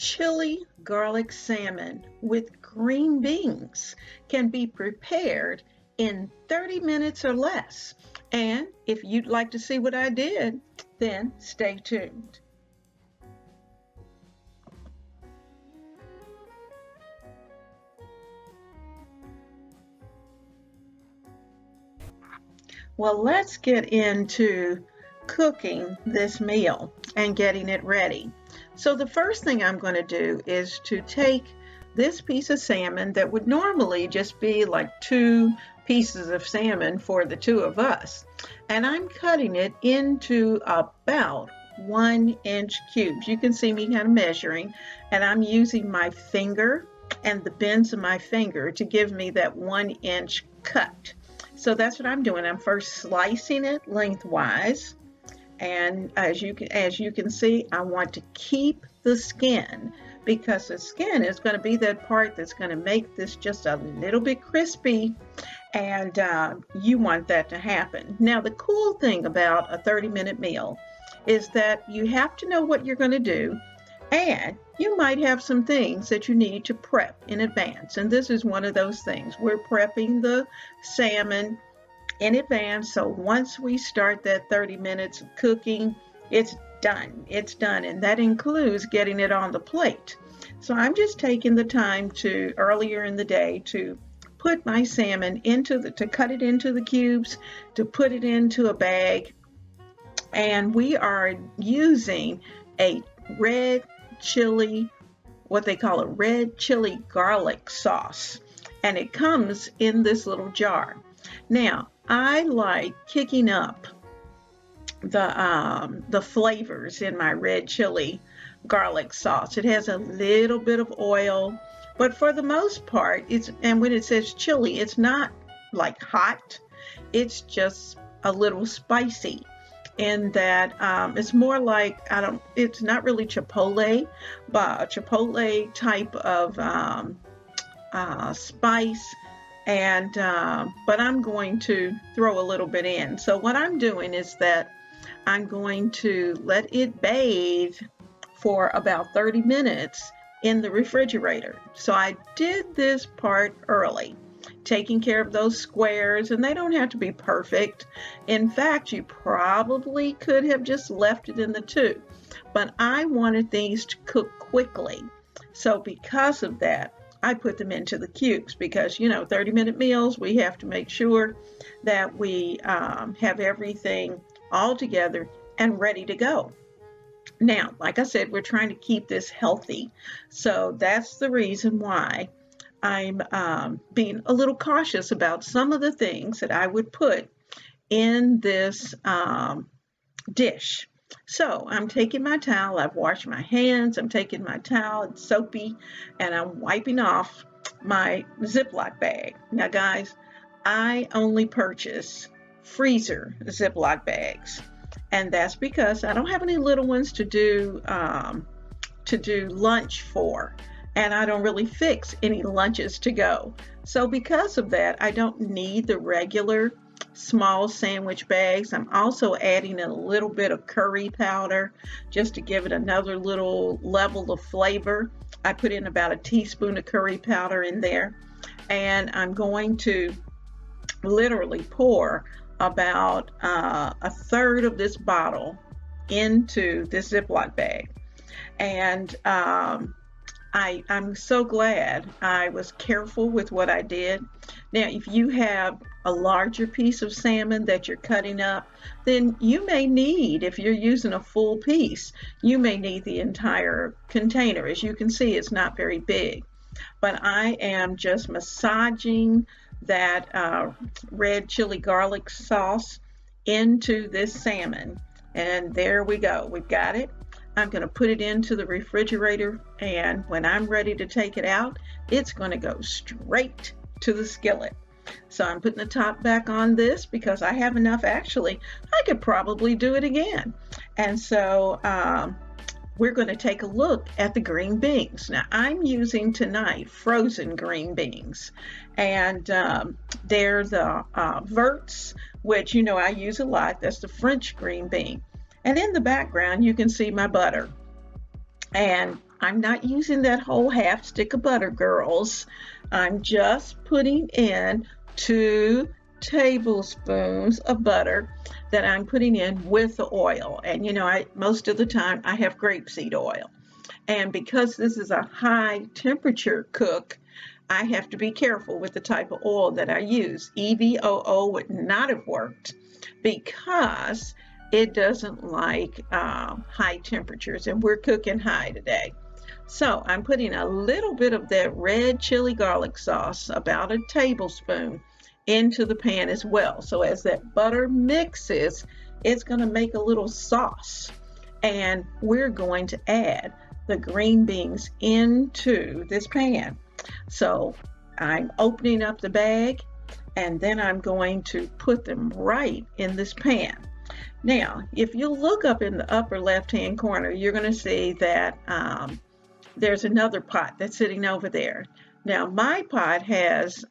Chili garlic salmon with green beans can be prepared in 30 minutes or less. And if you'd like to see what I did, then stay tuned. Well, let's get into cooking this meal and getting it ready. So the first thing I'm going to do is to take this piece of salmon that would normally just be like 2 pieces of salmon for the 2 of us, and I'm cutting it into about 1-inch cubes. You can see me kind of measuring, and I'm using my finger and the bends of my finger to give me that 1-inch cut. So that's what I'm doing. I'm first slicing it lengthwise, and as you can see, I want to keep the skin, because the skin is going to be that part that's going to make this just a little bit crispy, and you want that to happen. Now, the cool thing about a 30-minute meal is that you have to know what you're going to do, and you might have some things that you need to prep in advance, and this is one of those things. We're prepping the salmon in advance, so once we start that 30 minutes of cooking, it's done. It's done, and that includes getting it on the plate. So I'm just taking the time to earlier in the day to put my salmon to cut it into the cubes, to put it into a bag, and we are using a red chili, what they call a red chili garlic sauce, and it comes in this little jar. Now, I like kicking up the flavors in my red chili garlic sauce. It has a little bit of oil, but for the most part, and when it says chili, it's not like hot. It's just a little spicy, in that it's more like, it's not really chipotle, but a chipotle type of spice. And but I'm going to throw a little bit in. So what I'm doing is that I'm going to let it bathe for about 30 minutes in the refrigerator. So I did this part early, taking care of those squares, and they don't have to be perfect. In fact, you probably could have just left it in the tube, but I wanted things to cook quickly. So because of that, I put them into the cubes, because 30-minute meals, we have to make sure that we have everything all together and ready to go. Now, like I said, we're trying to keep this healthy, so that's the reason why I'm being a little cautious about some of the things that I would put in this dish. So I'm taking my towel, I've washed my hands, I'm taking my towel, it's soapy, and I'm wiping off my Ziploc bag. Now guys, I only purchase freezer Ziploc bags, and that's because I don't have any little ones to do lunch for, and I don't really fix any lunches to go. So because of that, I don't need the regular small sandwich bags. I'm also adding a little bit of curry powder just to give it another little level of flavor. I put in about a teaspoon of curry powder in there, and I'm going to literally pour about a third of this bottle into this Ziploc bag. And I'm so glad I was careful with what I did. Now, if you have a larger piece of salmon that you're cutting up, then you may need, if you're using a full piece, you may need the entire container. As you can see, it's not very big. But I am just massaging that red chili garlic sauce into this salmon. And there we go. We've got it. I'm going to put it into the refrigerator, and when I'm ready to take it out, it's going to go straight to the skillet. So I'm putting the top back on this because I have enough. Actually, I could probably do it again. And so we're going to take a look at the green beans. Now, I'm using tonight frozen green beans, and they're the verts, which I use a lot. That's the French green bean. And in the background, you can see my butter. And I'm not using that whole half stick of butter, girls. I'm just putting in 2 tablespoons of butter that I'm putting in with the oil. And you know, most of the time I have grapeseed oil. And because this is a high temperature cook, I have to be careful with the type of oil that I use. EVOO would not have worked because it doesn't like high temperatures, and we're cooking high today. So I'm putting a little bit of that red chili garlic sauce, about a tablespoon, into the pan as well. So as that butter mixes, it's going to make a little sauce. And we're going to add the green beans into this pan. So I'm opening up the bag, and then I'm going to put them right in this pan. Now, if you look up in the upper left-hand corner, you're going to see that there's another pot that's sitting over there. Now, my pot has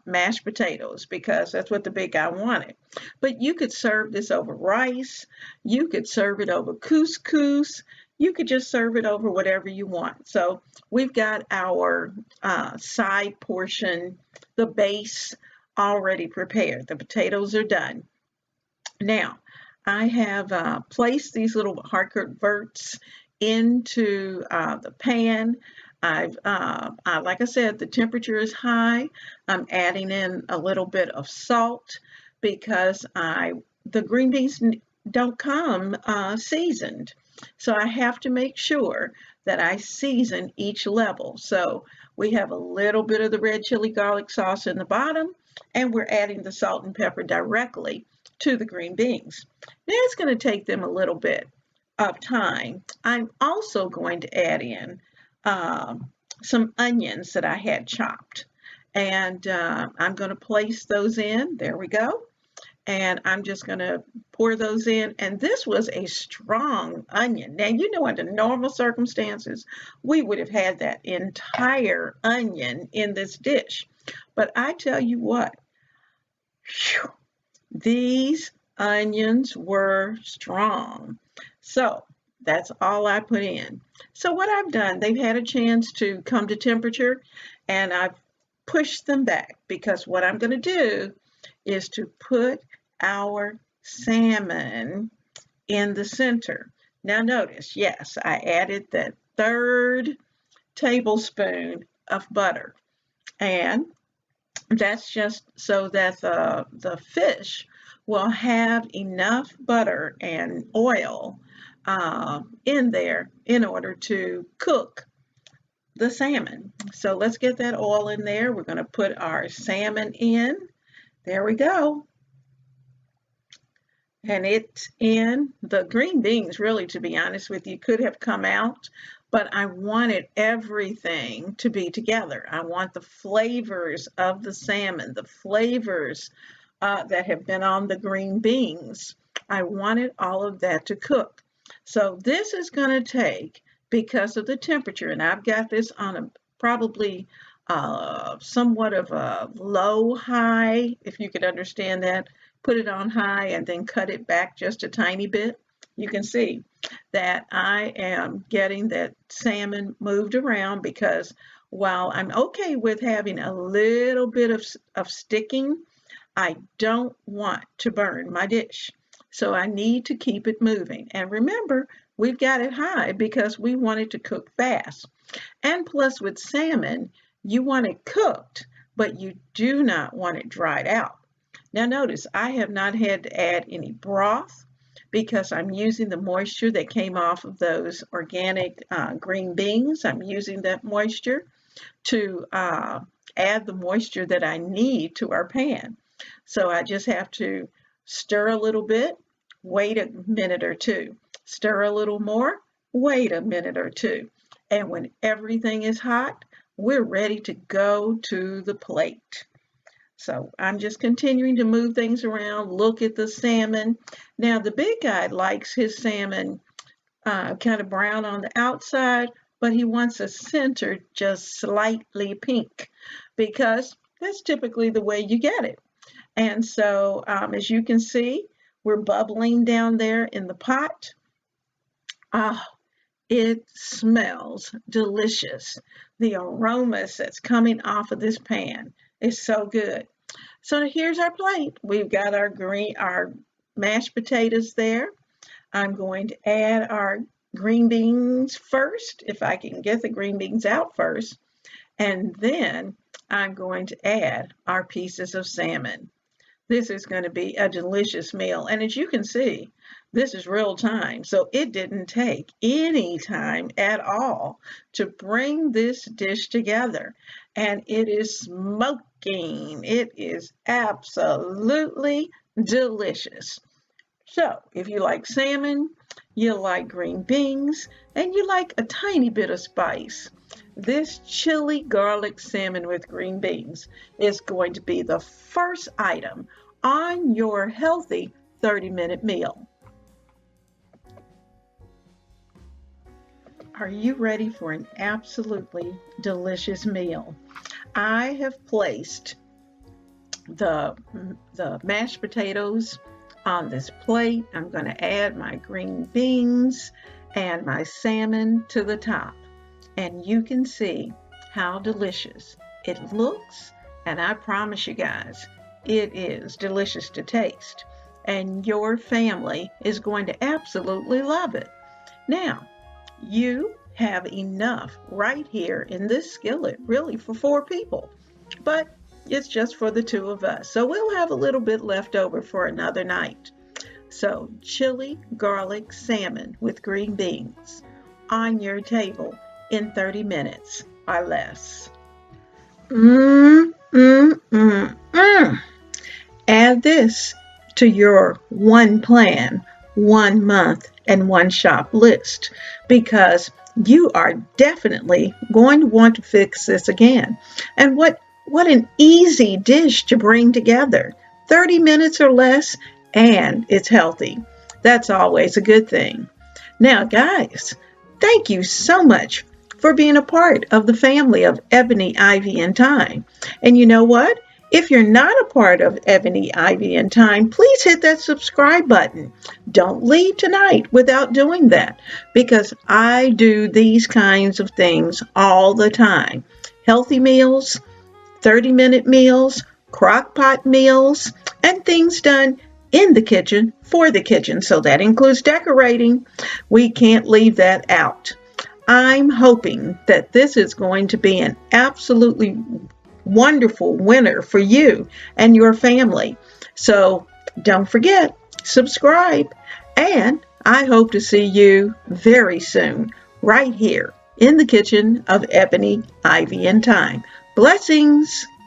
mashed potatoes because that's what the big guy wanted. But you could serve this over rice. You could serve it over couscous. You could just serve it over whatever you want. So we've got our side portion, the base, already prepared. The potatoes are done. Now, I have placed these little hard-cut verts into the pan. Like I said, the temperature is high. I'm adding in a little bit of salt because the green beans don't come seasoned. So I have to make sure that I season each level. So we have a little bit of the red chili garlic sauce in the bottom, and we're adding the salt and pepper directly to the green beans. Now it's going to take them a little bit of time. I'm also going to add in some onions that I had chopped, and I'm going to place those in. There we go. And I'm just going to pour those in. And this was a strong onion. Now, you know, under normal circumstances, we would have had that entire onion in this dish. But I tell you what, whew, these onions were strong. So that's all I put in. So what I've done, they've had a chance to come to temperature, and I've pushed them back because what I'm going to do is to put our salmon in the center. Now notice, yes, I added that 1/3 tablespoon of butter, and that's just so that the fish will have enough butter and oil in there in order to cook the salmon. So let's get that oil in there. We're going to put our salmon in. There we go. And it's in. The green beans, really, to be honest with you, could have come out, but I wanted everything to be together. I want the flavors of the salmon, the flavors that have been on the green beans. I wanted all of that to cook. So this is going to take, because of the temperature, and I've got this on a probably somewhat of a low high, if you could understand that. Put it on high and then cut it back just a tiny bit. You can see that I am getting that salmon moved around, because while I'm okay with having a little bit of sticking, I don't want to burn my dish. So I need to keep it moving. And remember, we've got it high because we want it to cook fast. And plus, with salmon, you want it cooked, but you do not want it dried out. Now notice, I have not had to add any broth because I'm using the moisture that came off of those organic green beans. I'm using that moisture to add the moisture that I need to our pan. So I just have to stir a little bit, wait a minute or two, stir a little more, wait a minute or two. And when everything is hot, we're ready to go to the plate. So I'm just continuing to move things around, look at the salmon. Now the big guy likes his salmon kind of brown on the outside, but he wants the center just slightly pink because that's typically the way you get it. And so as you can see, we're bubbling down there in the pot. It smells delicious. The aromas that's coming off of this pan is so good. So here's our plate. We've got our mashed potatoes there. I'm going to add our green beans first, if I can get the green beans out first. And then I'm going to add our pieces of salmon. This is going to be a delicious meal. And as you can see, this is real time. So it didn't take any time at all to bring this dish together. And it is smoking. It is absolutely delicious. So if you like salmon, you like green beans, and you like a tiny bit of spice, this chili garlic salmon with green beans is going to be the first item on your healthy 30-minute meal. Are you ready for an absolutely delicious meal? I have placed the mashed potatoes on this plate. I'm going to add my green beans and my salmon to the top. And you can see how delicious it looks. And I promise you guys, it is delicious to taste. And your family is going to absolutely love it. Now, you have enough right here in this skillet, really for 4 people. But it's just for the 2 of us. So we'll have a little bit left over for another night. So chili garlic salmon with green beans on your table in 30 minutes or less. Add this to your 1 plan, 1 month, and 1 shop list, because you are definitely going to want to fix this again. And what an easy dish to bring together. 30 minutes or less, and it's healthy. That's always a good thing. Now, guys, thank you so much for being a part of the family of Ebony, Ivy, and Thyme. And you know what? If you're not a part of Ebony, Ivy, and Thyme, please hit that subscribe button. Don't leave tonight without doing that, because I do these kinds of things all the time. Healthy meals, 30-minute meals, crock pot meals, and things done in the kitchen for the kitchen. So that includes decorating. We can't leave that out. I'm hoping that this is going to be an absolutely wonderful winter for you and your family. So don't forget, subscribe, and I hope to see you very soon right here in the kitchen of Ebony, Ivy, and Thyme. Blessings.